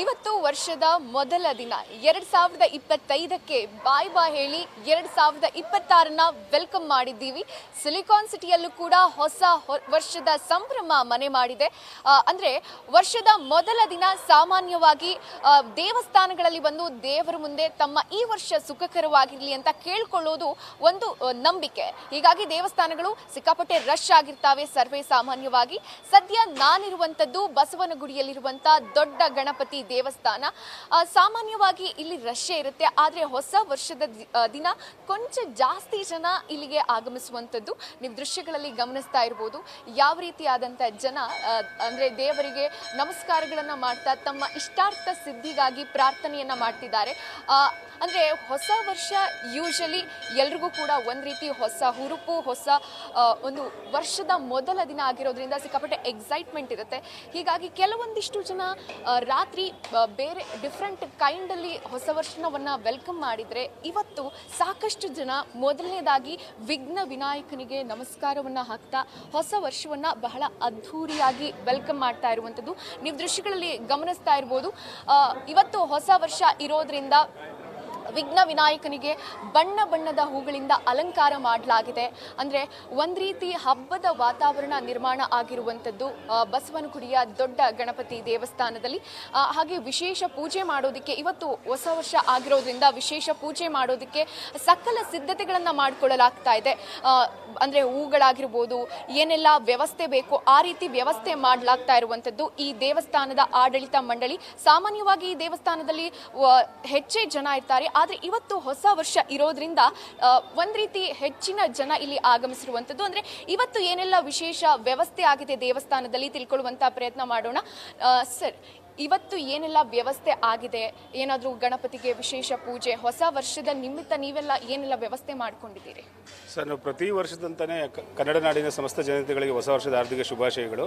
ಇವತ್ತು ವರ್ಷದ ಮೊದಲ ದಿನ 2025ಕ್ಕೆ ಬಾಯ್ ಬಾಯ್ ಹೇಳಿ 2026ನ ವೆಲ್ಕಮ್ ಮಾಡಿದ್ದೀವಿ. ಸಿಲಿಕಾನ್ ಸಿಟಿಯಲ್ಲೂ ಕೂಡ ಹೊಸ ವರ್ಷದ ಸಂಭ್ರಮ ಮನೆ ಮಾಡಿದೆ. ಅಂದ್ರೆ ವರ್ಷದ ಮೊದಲ ದಿನ ಸಾಮಾನ್ಯವಾಗಿ ದೇವಸ್ಥಾನಗಳಲ್ಲಿ ಬಂದು ದೇವರ ಮುಂದೆ ತಮ್ಮ ಈ ವರ್ಷ ಸುಖಕರವಾಗಿರಲಿ ಅಂತ ಕೇಳ್ಕೊಳ್ಳೋದು ಒಂದು ನಂಬಿಕೆ. ಹೀಗಾಗಿ ದೇವಸ್ಥಾನಗಳು ಸಿಕ್ಕಾಪಟ್ಟೆ ರಶ್ ಆಗಿರ್ತಾವೆ ಸರ್ವೇ ಸಾಮಾನ್ಯವಾಗಿ. ಸದ್ಯ ನಾನಿರುವಂತದ್ದು ಬಸವನಗುಡಿಯಲ್ಲಿರುವಂತ ದೊಡ್ಡ ಗಣಪತಿ ದೇವಸ್ಥಾನ. ಸಾಮಾನ್ಯವಾಗಿ ಇಲ್ಲಿ ರಶ್ ಇರುತ್ತೆ, ಆದ್ರೆ ಹೊಸ ವರ್ಷದ ದಿನ ಕೊಂಚ ಜಾಸ್ತಿ ಜನ ಇಲ್ಲಿಗೆ ಆಗಮಿಸುವಂತದ್ದು ನೀವು ದೃಶ್ಯಗಳಲ್ಲಿ ಗಮನಿಸ್ತಾ ಇರಬಹುದು. ಯಾವ ರೀತಿಯಾದಂತ ಜನ ಅಂದ್ರೆ ದೇವರಿಗೆ ನಮಸ್ಕಾರಗಳನ್ನ ಮಾಡ್ತಾ ತಮ್ಮ ಇಷ್ಟಾರ್ಥ ಸಿದ್ಧಿಗಾಗಿ ಪ್ರಾರ್ಥನೆಯನ್ನ ಮಾಡ್ತಿದ್ದಾರೆ. ಅಂದ್ರೆ ಹೊಸ ವರ್ಷ ಯೂಶಲಿ ಎಲ್ರಿಗೂ ಕೂಡ ಒಂದ್ ರೀತಿ ಹೊಸ ಹುರುಪು, ಹೊಸ ಒಂದು ವರ್ಷದ ಮೊದಲ ದಿನ ಆಗಿರೋದ್ರಿಂದ ಸಿಕ್ಕಾಪಟ್ಟೆ ಎಕ್ಸೈಟ್ಮೆಂಟ್ ಇರುತ್ತೆ. ಹೀಗಾಗಿ ಕೆಲವೊಂದಿಷ್ಟು ಜನ ರಾತ್ರಿ ಬೇರೆ ಡಿಫ್ರೆಂಟ್ ಕೈಂಡ್ ಅಲ್ಲಿ ಹೊಸ ವರ್ಷವನ್ನ ವೆಲ್ಕಮ್ ಮಾಡಿದ್ರೆ, ಇವತ್ತು ಸಾಕಷ್ಟು ಜನ ಮೊದಲನೇದಾಗಿ ವಿಘ್ನ ವಿನಾಯಕನಿಗೆ ನಮಸ್ಕಾರವನ್ನ ಹಾಕ್ತಾ ಹೊಸ ವರ್ಷವನ್ನ ಬಹಳ ಅದ್ಧೂರಿಯಾಗಿ ವೆಲ್ಕಮ್ ಮಾಡ್ತಾ ಇರುವಂತದ್ದು ನೀವು ದೃಶ್ಯಗಳಲ್ಲಿ ಗಮನಿಸ್ತಾ ಇರಬಹುದು. ಇವತ್ತು ಹೊಸ ವರ್ಷ ಇರೋದ್ರಿಂದ ವಿಘ್ನ ವಿನಾಯಕನಿಗೆ ಬಣ್ಣ ಬಣ್ಣದ ಹೂಗಳಿಂದ ಅಲಂಕಾರ ಮಾಡಲಾಗಿದೆ. ಅಂದ್ರೆ ಒಂದ್ ರೀತಿ ಹಬ್ಬದ ವಾತಾವರಣ ನಿರ್ಮಾಣ ಆಗಿರುವಂತದ್ದು ಬಸವನಗುಡಿಯ ದೊಡ್ಡ ಗಣಪತಿ ದೇವಸ್ಥಾನದಲ್ಲಿ. ಹಾಗೆ ವಿಶೇಷ ಪೂಜೆ ಮಾಡೋದಕ್ಕೆ ಇವತ್ತು ಹೊಸ ವರ್ಷ ಆಗಿರೋದ್ರಿಂದ ವಿಶೇಷ ಪೂಜೆ ಮಾಡೋದಕ್ಕೆ ಸಕಲ ಸಿದ್ಧತೆಗಳನ್ನ ಮಾಡಿಕೊಳ್ಳಲಾಗ್ತಾ ಇದೆ. ಅಂದ್ರೆ ಹೂಗಳಾಗಿರ್ಬೋದು, ಏನೆಲ್ಲ ವ್ಯವಸ್ಥೆ ಬೇಕು ಆ ರೀತಿ ವ್ಯವಸ್ಥೆ ಮಾಡಲಾಗ್ತಾ ಇರುವಂತದ್ದು ಈ ದೇವಸ್ಥಾನದ ಆಡಳಿತ ಮಂಡಳಿ. ಸಾಮಾನ್ಯವಾಗಿ ಈ ದೇವಸ್ಥಾನದಲ್ಲಿ ಹೆಚ್ಚೇ ಜನ ಇರ್ತಾರೆ, ಆದ್ರೆ ಇವತ್ತು ಹೊಸ ವರ್ಷ ಇರೋದ್ರಿಂದ ಒಂದ್ ರೀತಿ ಹೆಚ್ಚಿನ ಜನ ಇಲ್ಲಿ ಆಗಮಿಸಿರುವಂತದ್ದು. ಅಂದ್ರೆ ಇವತ್ತು ಏನೆಲ್ಲ ವಿಶೇಷ ವ್ಯವಸ್ಥೆ ಆಗಿದೆ ದೇವಸ್ಥಾನದಲ್ಲಿ ತಿಳ್ಕೊಳ್ಳುವಂತ ಪ್ರಯತ್ನ ಮಾಡೋಣ. ಸರ್, ಇವತ್ತು ಏನೆಲ್ಲ ವ್ಯವಸ್ಥೆ ಆಗಿದೆ? ಏನಾದ್ರೂ ಗಣಪತಿಗೆ ವಿಶೇಷ ಪೂಜೆ, ಹೊಸ ವರ್ಷದ ನಿಮಿತ್ತ ನೀವೆಲ್ಲ ಏನೆಲ್ಲ ವ್ಯವಸ್ಥೆ ಮಾಡ್ಕೊಂಡಿದ್ದೀರಿ? ಸರ್, ನಾವು ಪ್ರತಿ ವರ್ಷದಂತಾನೆ ಕನ್ನಡ ನಾಡಿನ ಸಮಸ್ತ ಜನತೆಗಳಿಗೆ ಹೊಸ ವರ್ಷದ ಹಾರ್ದಿಕ ಶುಭಾಶಯಗಳು.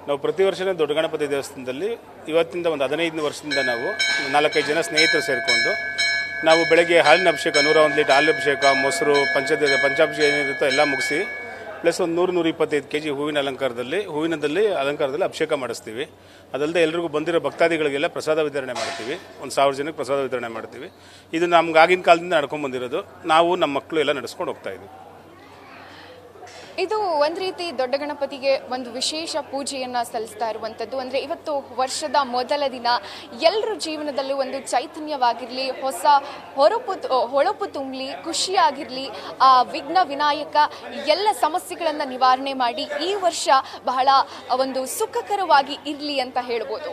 ನಾವು ಪ್ರತಿ ವರ್ಷನೇ ದೊಡ್ಡ ಗಣಪತಿ ದೇವಸ್ಥಾನದಲ್ಲಿ ಇವತ್ತಿಂದ ಒಂದು 15 ವರ್ಷದಿಂದ ನಾವು 4-5 ಜನ ಸ್ನೇಹಿತರು ಸೇರಿಕೊಂಡು ನಾವು ಬೆಳಗ್ಗೆ ಹಾಲಿನ ಅಭಿಷೇಕ, 101 ಲೀಟರ್ ಹಾಲಿನ ಅಭಿಷೇಕ, ಮೊಸರು, ಪಂಚಾಭಿಷೇಕ ಏನಿರುತ್ತೋ ಎಲ್ಲ ಮುಗಿಸಿ, ಪ್ಲಸ್ ಒಂದು 100-125 kg ಹೂವಿನದಲ್ಲಿ ಅಲಂಕಾರದಲ್ಲಿ ಅಭಿಷೇಕ ಮಾಡಿಸ್ತೀವಿ. ಅದಲ್ಲದೆ ಎಲ್ರಿಗೂ ಬಂದಿರೋ ಭಕ್ತಾದಿಗಳಿಗೆಲ್ಲ ಪ್ರಸಾದ ವಿತರಣೆ ಮಾಡ್ತೀವಿ. 1000 ಜನಕ್ಕೆ ಪ್ರಸಾದ ವಿತರಣೆ ಮಾಡ್ತೀವಿ. ಇದು ನಮ್ಗೆ ಆಗಿನ ಕಾಲದಿಂದ ನಡ್ಕೊಂಡು ಬಂದಿರೋದು. ನಾವು ನಮ್ಮ ಮಕ್ಕಳು ಎಲ್ಲ ನಡೆಸ್ಕೊಂಡು ಹೋಗ್ತಾ ಇದ್ದೀವಿ. ಇದು ಒಂದ್ ರೀತಿ ದೊಡ್ಡ ಗಣಪತಿಗೆ ಒಂದು ವಿಶೇಷ ಪೂಜೆಯನ್ನ ಸಲ್ಲಿಸ್ತಾ ಇರುವಂತದ್ದು. ಅಂದ್ರೆ ಇವತ್ತು ವರ್ಷದ ಮೊದಲ ದಿನ ಎಲ್ಲರ ಜೀವನದಲ್ಲೂ ಒಂದು ಚೈತನ್ಯವಾಗಿರ್ಲಿ, ಹೊಸ ಹೊಳಪು ತುಂಬಲಿ, ಖುಷಿಯಾಗಿರ್ಲಿ, ಆ ವಿಘ್ನ ವಿನಾಯಕ ಎಲ್ಲ ಸಮಸ್ಯೆಗಳನ್ನ ನಿವಾರಣೆ ಮಾಡಿ ಈ ವರ್ಷ ಬಹಳ ಒಂದು ಸುಖಕರವಾಗಿ ಇರ್ಲಿ ಅಂತ ಹೇಳ್ಬೋದು.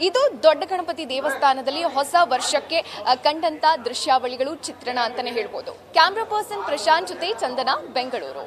ಇದು ದೊಡ್ಡ ಗಣಪತಿ ದೇವಸ್ಥಾನದಲ್ಲಿ ಹೊಸ ವರ್ಷಕ್ಕೆ ಕಂಡಂತ ದೃಶ್ಯಾವಳಿಗಳು, ಚಿತ್ರಣ ಅಂತಾನೆ ಹೇಳ್ಬೋದು. ಕ್ಯಾಮ್ರಾ ಪರ್ಸನ್ ಪ್ರಶಾಂತ್ ಜೊತೆ ಚಂದನ, ಬೆಂಗಳೂರು.